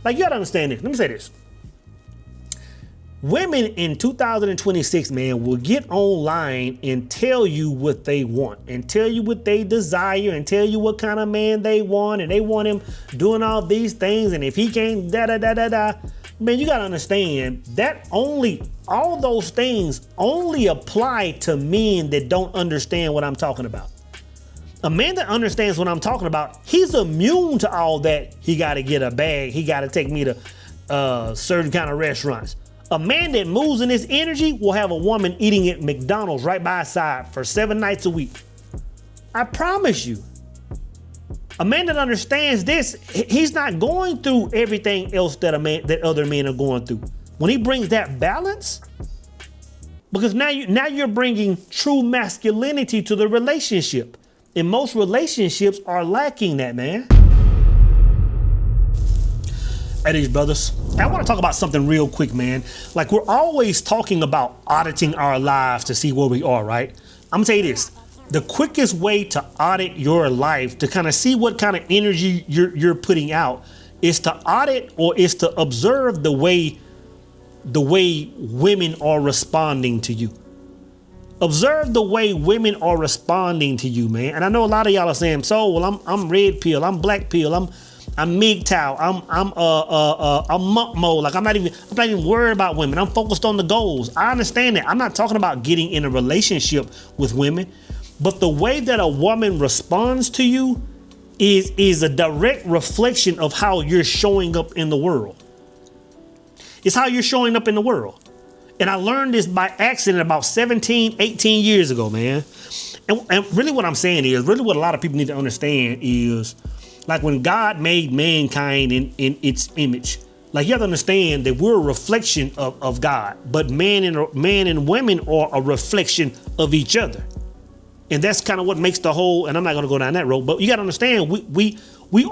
Like, you gotta understand this. Let me say this. Women in 2026, man, will get online and tell you what they want and tell you what they desire and tell you what kind of man they want, and they want him doing all these things, and if he can't da-da-da-da-da. Man, you gotta understand that all those things only apply to men that don't understand what I'm talking about. A man that understands what I'm talking about, he's immune to all that. He gotta get a bag, he gotta take me to certain kind of restaurants. A man that moves in his energy will have a woman eating at McDonald's right by his side for 7 nights a week. I promise you. A man that understands this, he's not going through everything else that other men are going through. When he brings that balance, because now you're bringing true masculinity to the relationship. And most relationships are lacking that, man. Hey, these brothers, I want to talk about something real quick, man. Like, we're always talking about auditing our lives to see where we are, right? I'm gonna tell you this. The quickest way to audit your life, to kind of see what kind of energy you're putting out, is to audit or is to observe the way women are responding to you. Observe the way women are responding to you, man. And I know a lot of y'all are saying, so, well, I'm red pill, I'm black pill, I'm MGTOW, I'm monk mode. Like, I'm not even worried about women. I'm focused on the goals. I understand that. I'm not talking about getting in a relationship with women, but the way that a woman responds to you is a direct reflection of how you're showing up in the world. It's how you're showing up in the world. And I learned this by accident about 17, 18 years ago, man. And really what I'm saying is, really what a lot of people need to understand is, like, when God made mankind in its image, like, you have to understand that we're a reflection of God, but man and women are a reflection of each other. And that's kind of what makes the whole, and I'm not going to go down that road, but you got to understand, we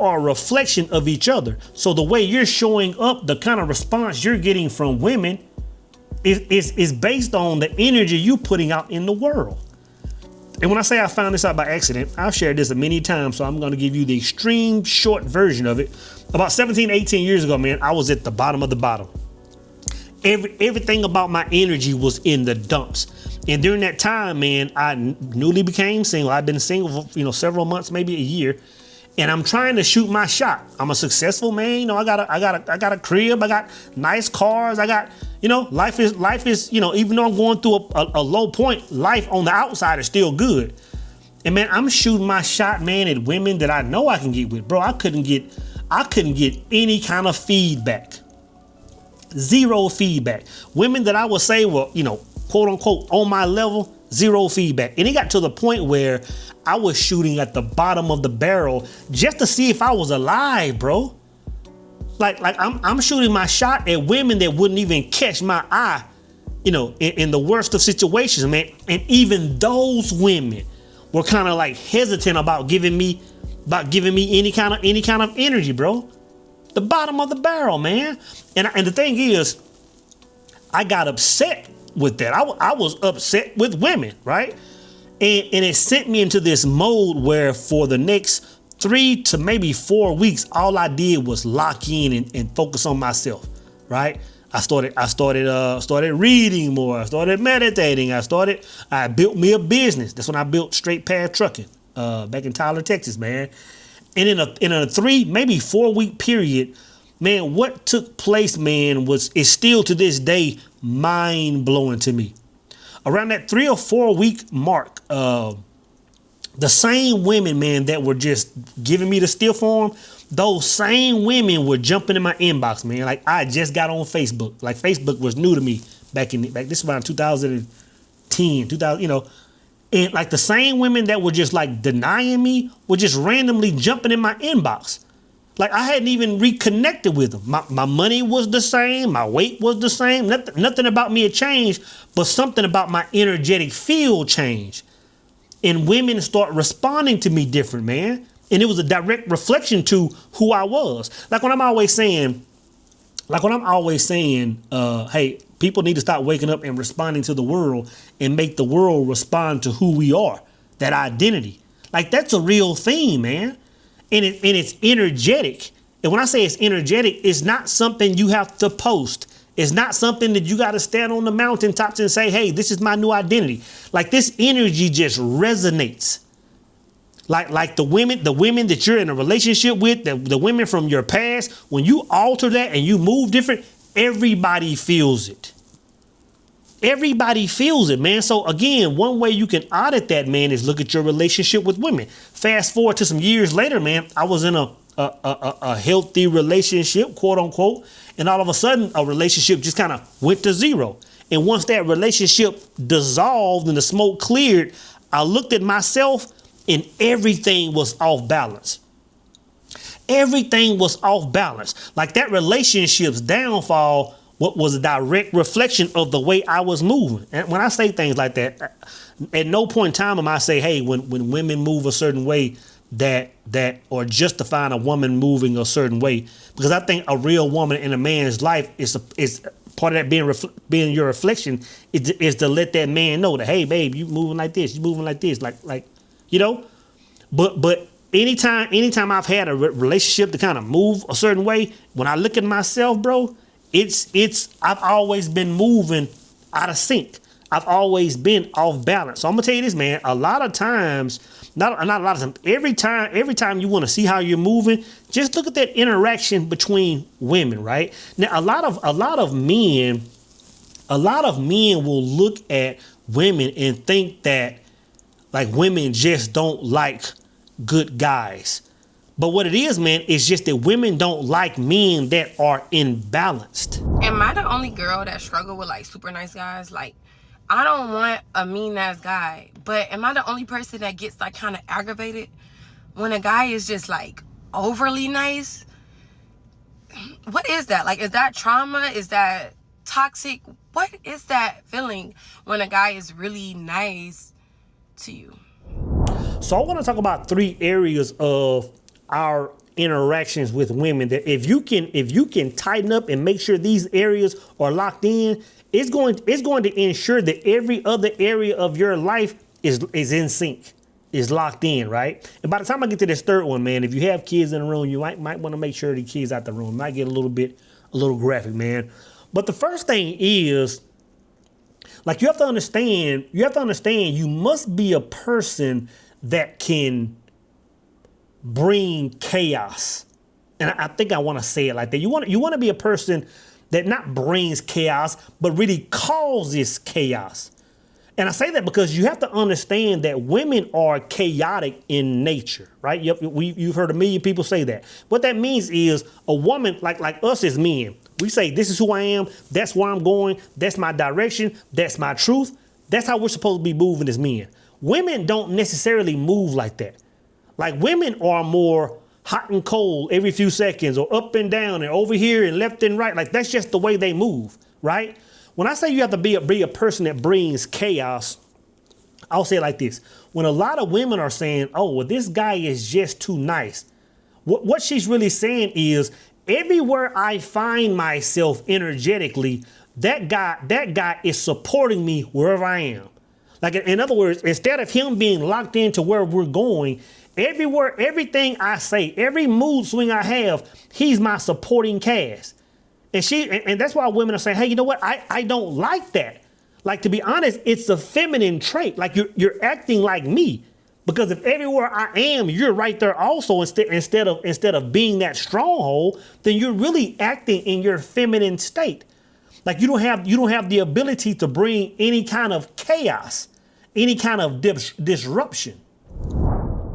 are a reflection of each other. So the way you're showing up, the kind of response you're getting from women is based on the energy you're putting out in the world. And when I say I found this out by accident, I've shared this many times, so I'm going to give you the extreme short version of it. About 17, 18 years ago, man, I was at the bottom of the bottom. Everything about my energy was in the dumps. And during that time, man, I newly became single. I've been single for, several months, maybe a year. And I'm trying to shoot my shot. I'm a successful man. I got a crib. I got nice cars. I got, life is, even though I'm going through a low point, life on the outside is still good. And man, I'm shooting my shot, man, at women that I know I can get with. Bro, I couldn't get any kind of feedback. Zero feedback. Women that I would say were, quote unquote, on my level, zero feedback. And it got to the point where I was shooting at the bottom of the barrel just to see if I was alive, bro. Like I'm shooting my shot at women that wouldn't even catch my eye, in the worst of situations, man. And even those women were kind of like hesitant about giving me any kind of energy, bro. The bottom of the barrel, man. And the thing is, I got upset with that. I was upset with women, right? And it sent me into this mode where for the next 3 to maybe 4 weeks, all I did was lock in and focus on myself, right? I started reading more. I started meditating. I built me a business. That's when I built Straight Path Trucking, back in Tyler, Texas, man. And in a 3, maybe 4 week period, man, what took place, man, is still to this day mind blowing to me. Around that 3 or 4 week mark, the same women, man, that were just giving me the stiff arm, those same women were jumping in my inbox, man. Like, I just got on Facebook. Like, Facebook was new to me back this around 2010, 2000, and like the same women that were just like denying me were just randomly jumping in my inbox. Like, I hadn't even reconnected with them. My money was the same. My weight was the same. Nothing about me had changed, but something about my energetic field changed. And women start responding to me different, man. And it was a direct reflection to who I was. Like when I'm always saying, hey, people need to stop waking up and responding to the world and make the world respond to who we are, that identity. Like, that's a real thing, man. And it's energetic. And when I say it's energetic, it's not something you have to post. It's not something that you got to stand on the mountaintops and say, hey, this is my new identity. Like, this energy just resonates. Like the women that you're in a relationship with, the women from your past, when you alter that and you move different, everybody feels it. Everybody feels it, man. So again, one way you can audit that, man, is look at your relationship with women. Fast forward to some years later, man, I was in a healthy relationship, quote unquote, and all of a sudden a relationship just kind of went to zero. And once that relationship dissolved and the smoke cleared, I looked at myself and everything was off balance. Everything was off balance. Like, that relationship's downfall, what was a direct reflection of the way I was moving. And when I say things like that, at no point in time am I say, hey, when women move a certain way, that or justifying a woman moving a certain way, because I think a real woman in a man's life is part of that being your reflection is to let that man know that, hey, babe, you moving like this, you moving like this, like you know. But anytime I've had a relationship to kind of move a certain way, when I look at myself, bro, I've always been moving out of sync. I've always been off balance. So I'm gonna tell you this, man. A lot of times, not a lot of times, every time you want to see how you're moving, just look at that interaction between women, right? Now, a lot of men will look at women and think that, like, women just don't like good guys. But what it is, man, is just that women don't like men that are imbalanced. Am I the only girl that struggle with, like, super nice guys? Like, I don't want a mean ass guy, but am I the only person that gets, like, kind of aggravated when a guy is just, like, overly nice? What is that? Like, is that trauma? Is that toxic? What is that feeling when a guy is really nice to you? So I want to talk about 3 areas of our interactions with women that if you can tighten up and make sure these areas are locked in, it's going to ensure that every other area of your life is in sync, is locked in, right? And by the time I get to this 3rd one, man, if you have kids in the room, you might want to make sure the kids out the room. It might get a little graphic, man. But the first thing is, like, you have to understand you must be a person that can bring chaos. And I think I want to say it like that. You want to be a person that not brings chaos, but really causes chaos. And I say that because you have to understand that women are chaotic in nature, right? You've heard a million people say that. What that means is a woman, like us as men, we say, this is who I am, that's where I'm going, that's my direction, that's my truth. That's how we're supposed to be moving as men. Women don't necessarily move like that. Like, women are more hot and cold every few seconds, or up and down and over here and left and right. Like, that's just the way they move, right? When I say you have to be a person that brings chaos, I'll say it like this. When a lot of women are saying, oh, well, this guy is just too nice, what she's really saying is, everywhere I find myself energetically, that guy is supporting me wherever I am. Like, in other words, instead of him being locked into where we're going, everything I say, every mood swing I have, he's my supporting cast. And that's why women are saying, hey, you know what? I don't like that. Like, to be honest, it's a feminine trait. Like, you're acting like me. Because if everywhere I am, you're right there also, instead of being that stronghold, then you're really acting in your feminine state. Like, you don't have the ability to bring any kind of chaos, any kind of disruption.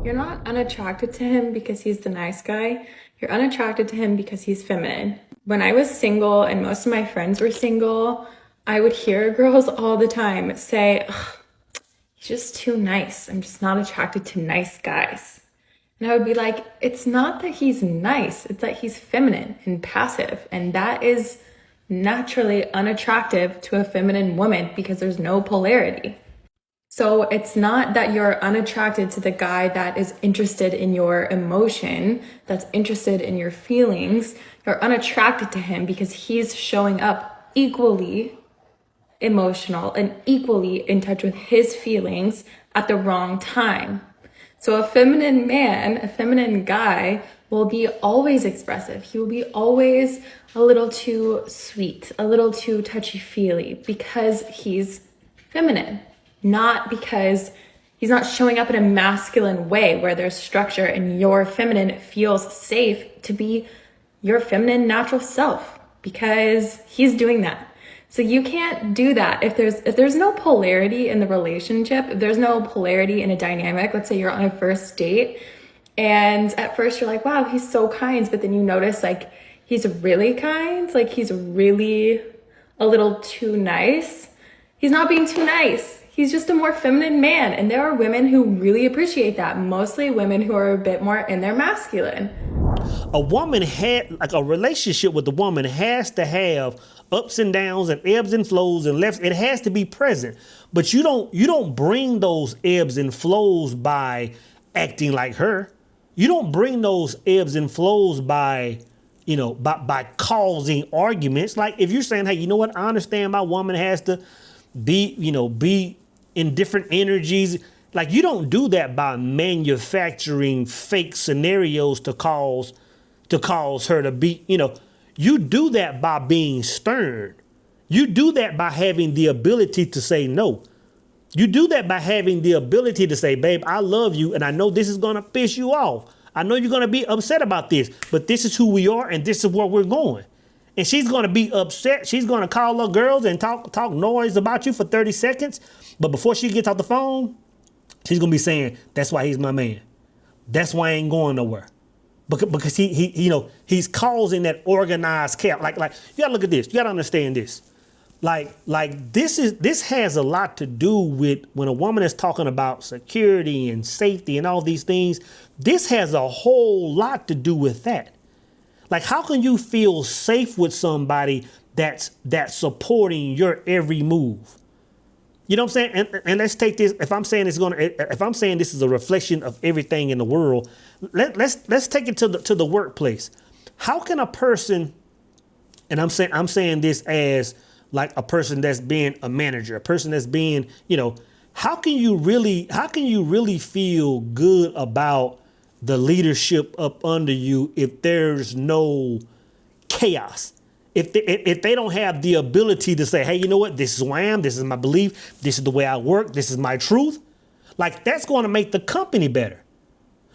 You're not unattracted to him because he's the nice guy. You're unattracted to him because he's feminine. When I was single and most of my friends were single, I would hear girls all the time say, he's just too nice. I'm just not attracted to nice guys. And I would be like, it's not that he's nice, it's that he's feminine and passive. And that is naturally unattractive to a feminine woman because there's no polarity. So it's not that you're unattracted to the guy that is interested in your emotion, that's interested in your feelings. You're unattracted to him because he's showing up equally emotional and equally in touch with his feelings at the wrong time. So a feminine man, a feminine guy will be always expressive. He will be always a little too sweet, a little too touchy-feely because he's feminine, not because he's not showing up in a masculine way where there's structure and your feminine feels safe to be your feminine natural self because he's doing that. So you can't do that if there's no polarity in the relationship, if there's no polarity in a dynamic. Let's say you're on a first date and at first you're like, wow, he's so kind, but then you notice like he's really kind, like he's really a little too nice. He's not being too nice. He's just a more feminine man. And there are women who really appreciate that, mostly women who are a bit more in their masculine. A woman like a relationship with a woman has to have ups and downs and ebbs and flows and lefts. It has to be present. But you don't bring those ebbs and flows by acting like her. You don't bring those ebbs and flows by causing arguments. Like if you're saying, hey, you know what? I understand my woman has to be in different energies. Like you don't do that by manufacturing fake scenarios to cause her to be, you do that by being stern. You do that by having the ability to say no. You do that by having the ability to say, babe, I love you and I know this is going to piss you off. I know you're going to be upset about this, but this is who we are and this is where we're going. And she's going to be upset. She's going to call her girls and talk noise about you for 30 seconds. But before she gets off the phone, she's going to be saying, that's why he's my man. That's why I ain't going nowhere. Because he's causing that organized chaos. Like you got to look at this. You got to understand this. Like this has a lot to do with when a woman is talking about security and safety and all these things. This has a whole lot to do with that. Like, how can you feel safe with somebody that's supporting your every move? You know what I'm saying? And let's take this. If I'm saying this is a reflection of everything in the world, let's take it to the workplace. How can a person, and I'm saying this as like a person that's being a manager, a person that's being, how can you really feel good about the leadership up under you if there's no chaos? If they don't have the ability to say, hey, you know what? This is who I am. This is my belief. This is the way I work. This is my truth. Like, that's going to make the company better.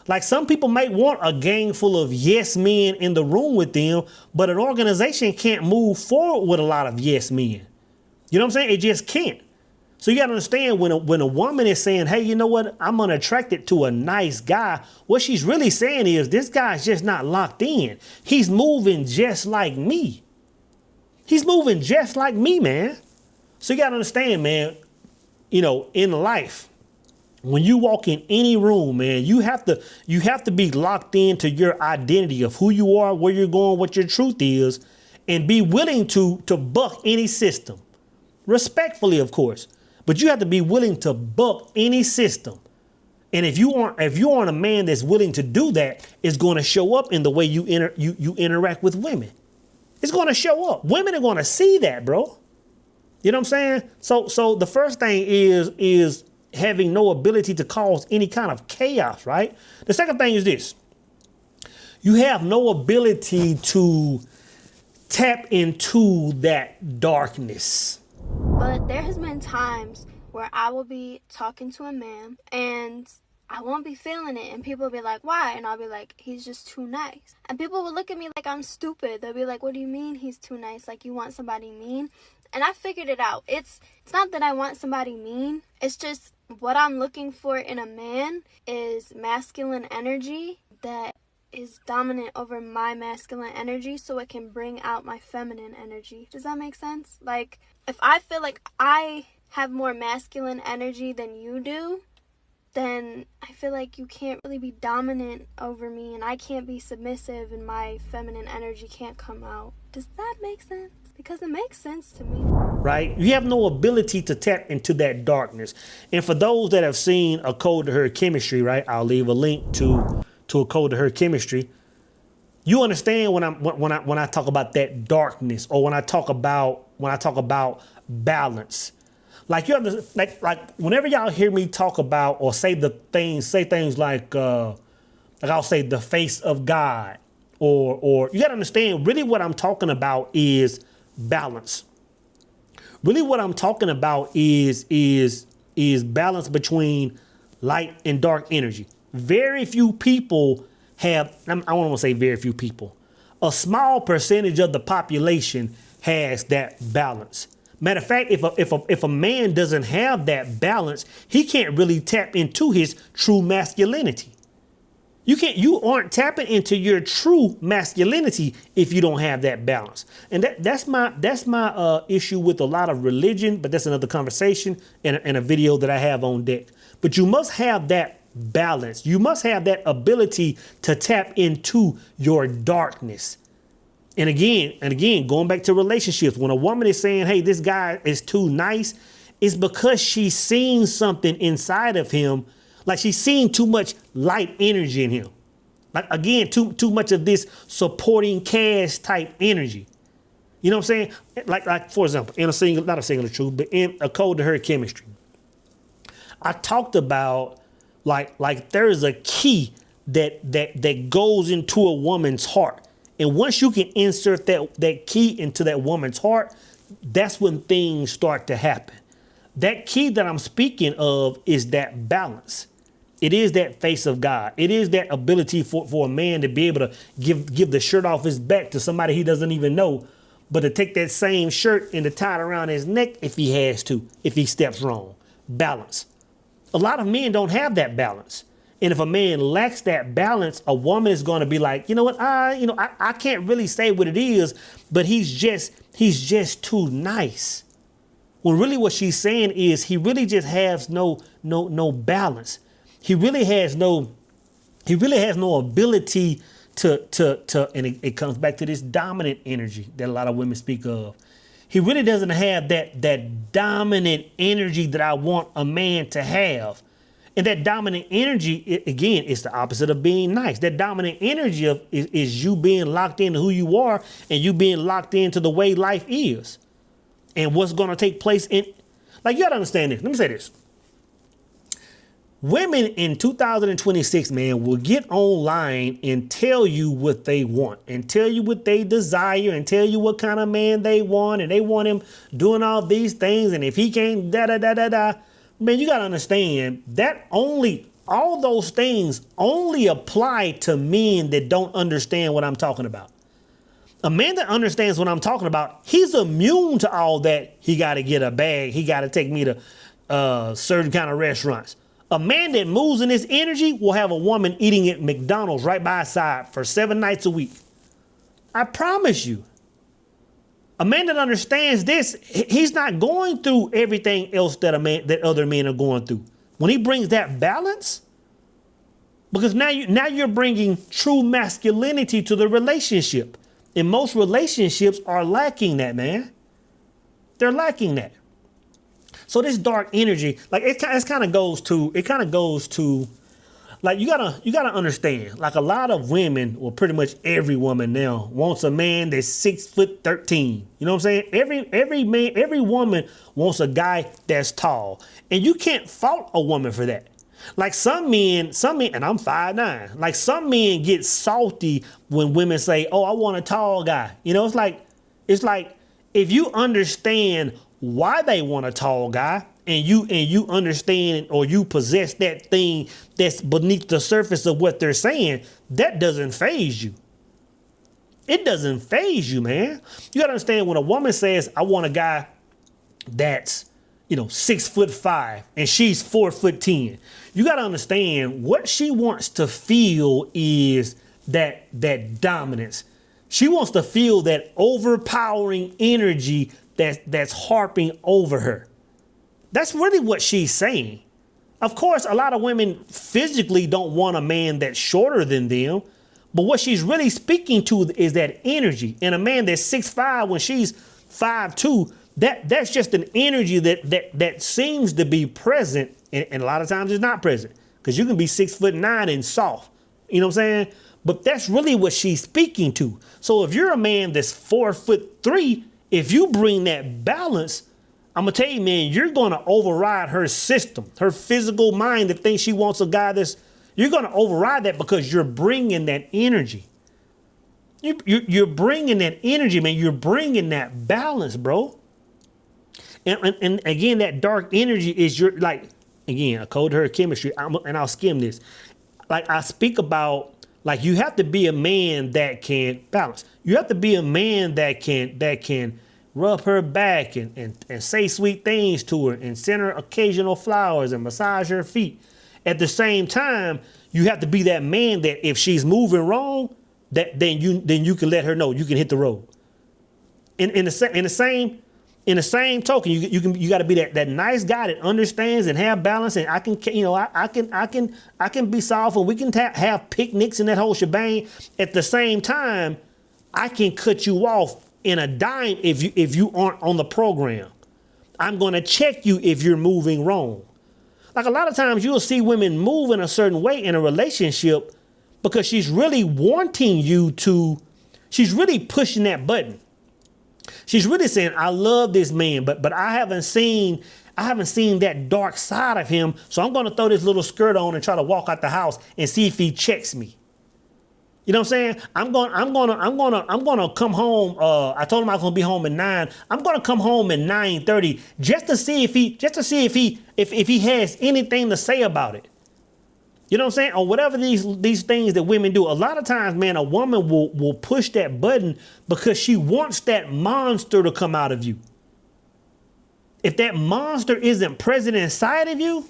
Like, some people might want a gang full of yes men in the room with them, but an organization can't move forward with a lot of yes men. You know what I'm saying? It just can't. So you got to understand when a woman is saying, hey, you know what? I'm unattracted to a nice guy. What she's really saying is this guy's just not locked in. He's moving just like me. He's moving just like me, man. So you got to understand, man, in life, when you walk in any room, man, you have to be locked into your identity of who you are, where you're going, what your truth is, and be willing to buck any system. Respectfully, of course. But you have to be willing to buck any system. And if you aren't a man that's willing to do that, it's going to show up in the way you interact with women. It's going to show up. Women are going to see that, bro. You know what I'm saying? So the first thing is having no ability to cause any kind of chaos, right? The second thing is this. You have no ability to tap into that darkness. But there has been times where I will be talking to a man and I won't be feeling it, and people will be like, why? And I'll be like, he's just too nice. And people will look at me like I'm stupid. They'll be like, what do you mean he's too nice? Like, you want somebody mean? And I figured it out. It's not that I want somebody mean. It's just what I'm looking for in a man is masculine energy that is dominant over my masculine energy so it can bring out my feminine energy. Does that make sense? Like, if I feel like I have more masculine energy than you do, then I feel like you can't really be dominant over me and I can't be submissive and my feminine energy can't come out. Does that make sense? Because it makes sense to me. Right? You have no ability to tap into that darkness. And for those that have seen A Code to Her Chemistry, right? I'll leave a link to A Code to Her Chemistry. You understand when I talk about that darkness, or when I talk about balance. Like you have to, like whenever y'all hear me talk about or say things like like I'll say the face of God, or you got to understand, really what I'm talking about is balance. Really what I'm talking about is balance between light and dark energy. Very few people have, I don't want to say very few people, a small percentage of the population has that balance. Matter of fact, if a man doesn't have that balance, he can't really tap into his true masculinity. You aren't tapping into your true masculinity if you don't have that balance. And that's my issue with a lot of religion, but that's another conversation and a video that I have on deck. But you must have that balance. You must have that ability to tap into your darkness. And again, going back to relationships, when a woman is saying, hey, this guy is too nice, it's because she's seen something inside of him. Like she's seen too much light energy in him. Like, again, too much of this supporting cast type energy. You know what I'm saying? Like for example, not a singular truth, but in a code to her chemistry, I talked about like there is a key that goes into a woman's heart. And once you can insert that key into that woman's heart, that's when things start to happen. That key that I'm speaking of is that balance. It is that face of God. It is that ability for a man to be able to give the shirt off his back to somebody he doesn't even know, but to take that same shirt and to tie it around his neck if he has to, if he steps wrong. Balance. A lot of men don't have that balance. And if a man lacks that balance, a woman is going to be like, you know what, I can't really say what it is, but he's just too nice. When really what she's saying is he really just has no balance. He really has no ability to and it comes back to this dominant energy that a lot of women speak of. He really doesn't have that dominant energy that I want a man to have. And that dominant energy, again, is the opposite of being nice. That dominant energy is you being locked into who you are and you being locked into the way life is and what's going to take place in. Like, you got to understand this. Let me say this. Women in 2026, man, will get online and tell you what they want and tell you what they desire and tell you what kind of man they want. And they want him doing all these things. And if he can't da-da-da-da-da, man, you got to understand that all those things only apply to men that don't understand what I'm talking about. A man that understands what I'm talking about, he's immune to all that. He got to get a bag. He got to take me to certain kind of restaurants. A man that moves in his energy will have a woman eating at McDonald's right by his side for 7 nights a week. I promise you. A man that understands this, he's not going through everything else that other men are going through. When he brings that balance, because now you're bringing true masculinity to the relationship. And most relationships are lacking that, man. They're lacking that. So this dark energy, like it kind of goes to, like you gotta understand, like a lot of women, or pretty much every woman now, wants a man that's 6'13". You know what I'm saying? Every woman wants a guy that's tall, and you can't fault a woman for that. Like some men, and I'm 5'9". Like some men get salty when women say, "Oh, I want a tall guy." You know, it's like if you understand why they want a tall guy, and you understand or you possess that thing that's beneath the surface of what they're saying, that doesn't faze you. It doesn't faze you, man. You gotta understand, when a woman says, "I want a guy that's 6'5" and she's 4'10", you gotta understand what she wants to feel is that dominance. She wants to feel that overpowering energy that's harping over her. That's really what she's saying. Of course, a lot of women physically don't want a man that's shorter than them, but what she's really speaking to is that energy. And a man that's 6'5" when she's 5'2", that's just an energy that seems to be present, and a lot of times it's not present, because you can be 6'9" and soft. You know what I'm saying? But that's really what she's speaking to. So if you're a man that's 4'3", if you bring that balance, I'm going to tell you, man, you're going to override her system, her physical mind that thinks she wants a guy that's, You're going to override that because you're bringing that energy. You're bringing that energy, man. You're bringing that balance, bro. And again, that dark energy is your, like, again, a code to her chemistry. And I'll skim this. Like I speak about, like, you have to be a man that can balance. You have to be a man that can rub her back and say sweet things to her and send her occasional flowers and massage her feet. At the same time, you have to be that man that if she's moving wrong, that then you can let her know you can hit the road. In the same token, you got to be that nice guy that understands and have balance, and I can be soft, and we can have picnics and that whole shebang. At the same time, I can cut you off in a dime if you aren't on the program. I'm going to check you if you're moving wrong. Like a lot of times you'll see women move in a certain way in a relationship because she's really wanting you to, she's really pushing that button. She's really saying, I love this man, but I haven't seen that dark side of him. So I'm going to throw this little skirt on and try to walk out the house and see if he checks me. You know what I'm saying? I'm gonna come home. I told him I was gonna be home at 9. I'm gonna come home at 9:30 just to see if he has anything to say about it. You know what I'm saying? Or whatever these things that women do. A lot of times, man, a woman will push that button because she wants that monster to come out of you. If that monster isn't present inside of you,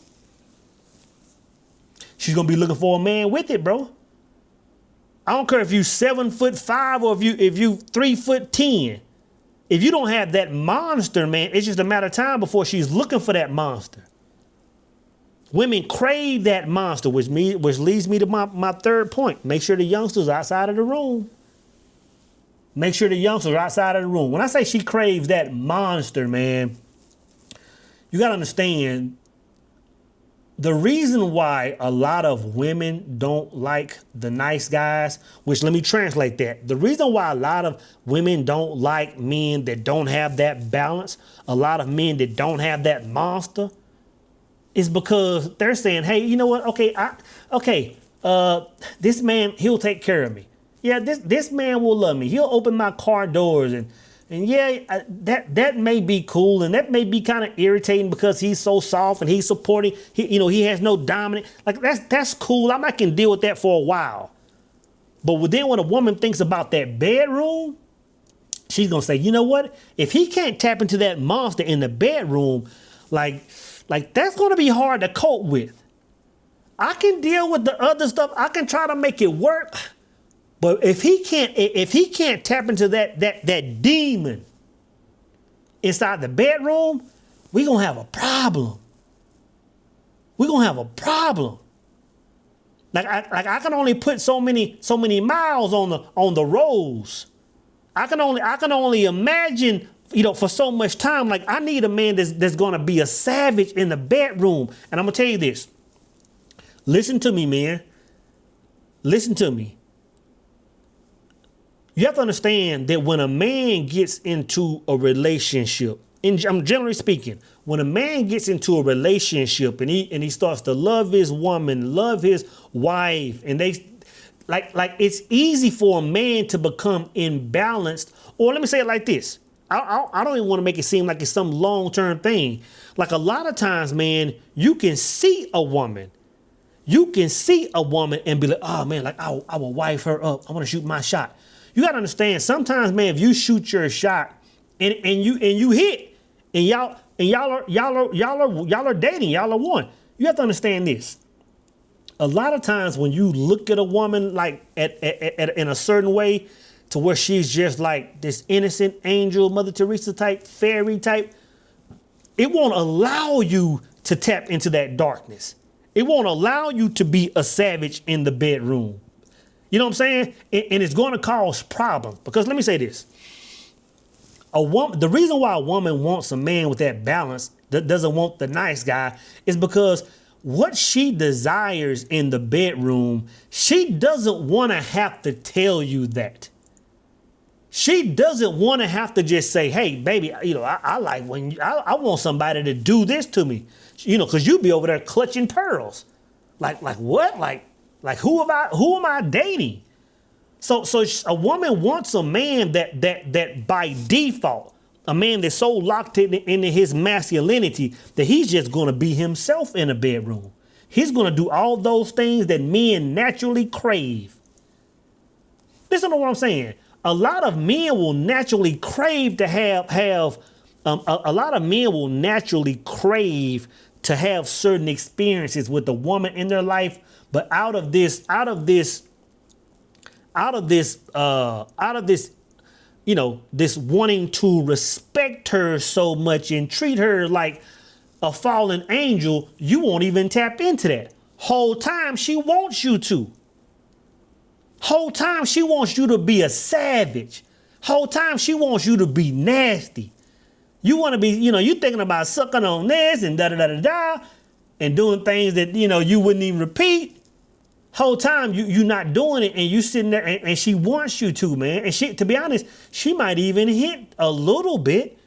she's gonna be looking for a man with it, bro. I don't care if you 7'5" or if you 3'10". If you don't have that monster, man, it's just a matter of time before she's looking for that monster. Women crave that monster, which leads me to my third point. Make sure the youngsters are outside of the room. Make sure the youngsters are outside of the room. When I say she craves that monster, man, you got to understand the reason why a lot of women don't like the nice guys, which let me translate that. The reason why a lot of women don't like men that don't have that balance, a lot of men that don't have that monster, is because they're saying, hey, you know what? Okay, this man, he'll take care of me. Yeah, this man will love me. He'll open my car doors and yeah, that may be cool and that may be kind of irritating because he's so soft and he's supporting. He has no dominant. Like that's cool. I can deal with that for a while. But then when a woman thinks about that bedroom, she's gonna say, you know what? If he can't tap into that monster in the bedroom, like that's gonna be hard to cope with. I can deal with the other stuff. I can try to make it work. But if he can't tap into that demon inside the bedroom, we're gonna have a problem. We're gonna have a problem. Like I can only put so many miles on the roads. I can only imagine, for so much time. Like I need a man that's gonna be a savage in the bedroom. And I'm gonna tell you this. Listen to me, man. Listen to me. You have to understand that when a man gets into a relationship, I'm generally speaking, when a man gets into a relationship and he starts to love his woman, love his wife, and they like it's easy for a man to become imbalanced. Or let me say it like this. I don't even want to make it seem like it's some long-term thing. Like a lot of times, man, you can see a woman. You can see a woman and be like, oh man, like I will wife her up. I want to shoot my shot. You got to understand, sometimes, man, if you shoot your shot and you hit and y'all are dating, y'all are one. You have to understand this. A lot of times when you look at a woman like in a certain way to where she's just like this innocent angel, Mother Teresa type, fairy type, it won't allow you to tap into that darkness. It won't allow you to be a savage in the bedroom. You know what I'm saying? And it's going to cause problems. Because let me say this. The reason why a woman wants a man with that balance, that doesn't want the nice guy, is because what she desires in the bedroom, she doesn't want to have to tell you that. She doesn't want to have to just say, hey, baby, I like when I want somebody to do this to me, because you be over there clutching pearls. Like what? Like Like, who am I dating? So a woman wants a man that by default, a man that's so locked into his masculinity that he's just going to be himself in a bedroom. He's going to do all those things that men naturally crave. Listen to what I'm saying. A lot of men will naturally crave to have a lot of men will naturally crave to have certain experiences with the woman in their life, but out of this, you know, this wanting to respect her so much and treat her like a fallen angel, you won't even tap into that. Whole time she wants you to. Whole time she wants you to be a savage. Whole time she wants you to be nasty. You want to be, you know, you thinking about sucking on this and da-da-da-da-da and doing things that, you know, you wouldn't even repeat. Whole time you not doing it and you sitting there and she wants you to, man. And she, to be honest, she might even hint a little bit,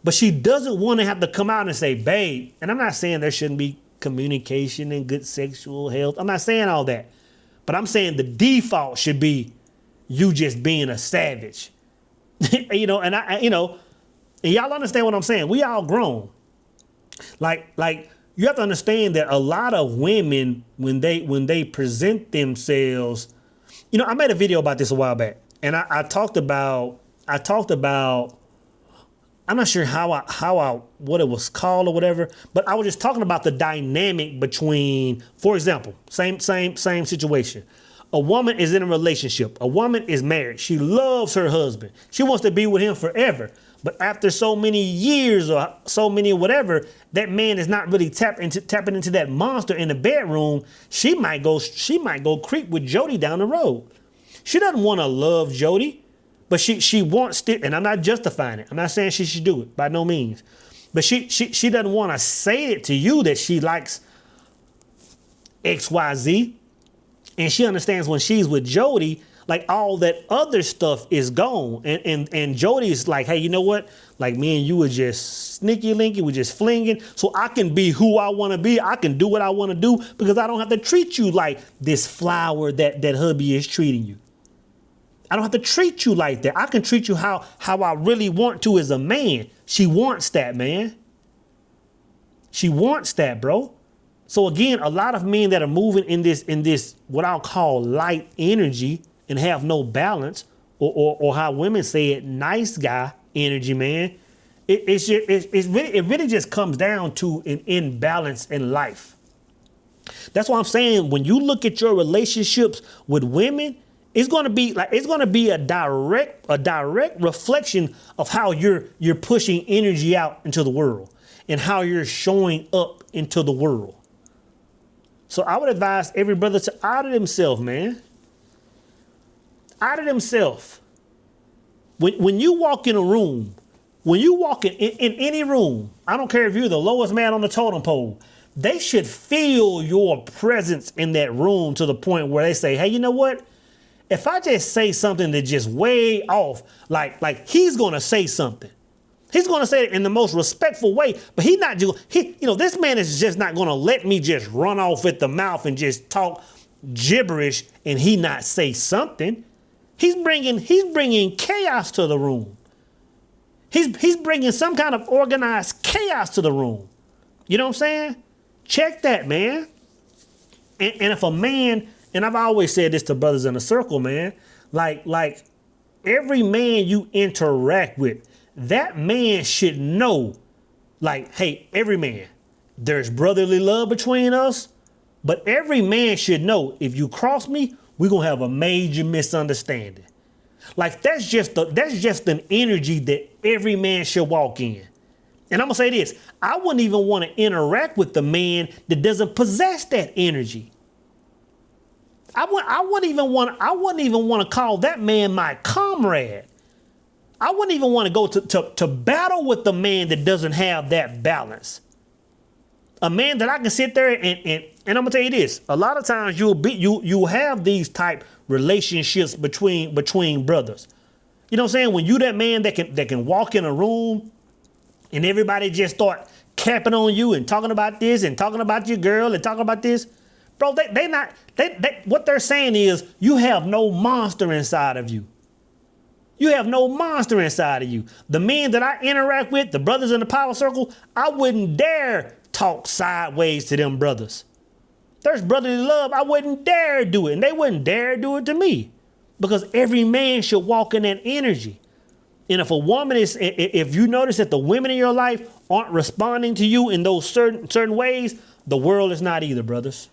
but she doesn't want to have to come out and say, babe. And I'm not saying there shouldn't be communication and good sexual health. I'm not saying all that. But I'm saying the default should be you just being a savage. You know, and and y'all understand what I'm saying. We all grown. Like you have to understand that a lot of women, when they present themselves, you know, I made a video about this a while back, and I talked about I'm not sure what it was called or whatever, but I was just talking about the dynamic between, for example, same situation. A woman is in a relationship. A woman is married. She loves her husband. She wants to be with him forever. But after so many years or so many whatever, that man is not really tapping into that monster in the bedroom. She might go creep with Jody down the road. She doesn't want to love Jody, but she wants to, and I'm not justifying it. I'm not saying she should do it by no means. But she doesn't want to say it to you that she likes XYZ. And she understands when she's with Jody, like all that other stuff is gone. And Jody's like, hey, you know what? Like me and you were just sneaky linky, we're just flinging. So I can be who I want to be. I can do what I want to do because I don't have to treat you like this flower that hubby is treating you. I don't have to treat you like that. I can treat you how I really want to as a man. She wants that, man. She wants that, bro. So again, a lot of men that are moving in this what I'll call light energy and have no balance, or how women say it, nice guy energy, man. It really just comes down to an imbalance in life. That's why I'm saying when you look at your relationships with women, it's gonna be a direct reflection of how you're pushing energy out into the world and how you're showing up into the world. So I would advise every brother to audit himself, man. Audit himself. When you walk in a room, when you walk in any room, I don't care if you're the lowest man on the totem pole, they should feel your presence in that room to the point where they say, hey, you know what? If I just say something that's just way off, like he's going to say something. He's going to say it in the most respectful way, but this man is just not going to let me just run off at the mouth and just talk gibberish and he not say something. He's bringing chaos to the room. He's bringing some kind of organized chaos to the room. You know what I'm saying? Check that, man. And if a man, and I've always said this to brothers in the circle, man, like every man you interact with, that man should know, like, hey, every man, there's brotherly love between us, but every man should know if you cross me, we're going to have a major misunderstanding. Like, that's just an energy that every man should walk in. And I'm going to say this, I wouldn't even want to interact with the man that doesn't possess that energy. I wouldn't even want to call that man my comrade. I wouldn't even want to go to battle with the man that doesn't have that balance. A man that I can sit there and I'm gonna tell you this. A lot of times you'll have these type relationships between brothers. You know what I'm saying? When you that man that can walk in a room and everybody just start capping on you and talking about this and talking about your girl and talking about this, Bro, they what they're saying is you have no monster inside of you. You have no monster inside of you. The men that I interact with, the brothers in the power circle, I wouldn't dare talk sideways to them brothers. There's brotherly love, I wouldn't dare do it, and they wouldn't dare do it to me. Because every man should walk in that energy. And if a woman if you notice that the women in your life aren't responding to you in those certain ways, the world is not either, brothers.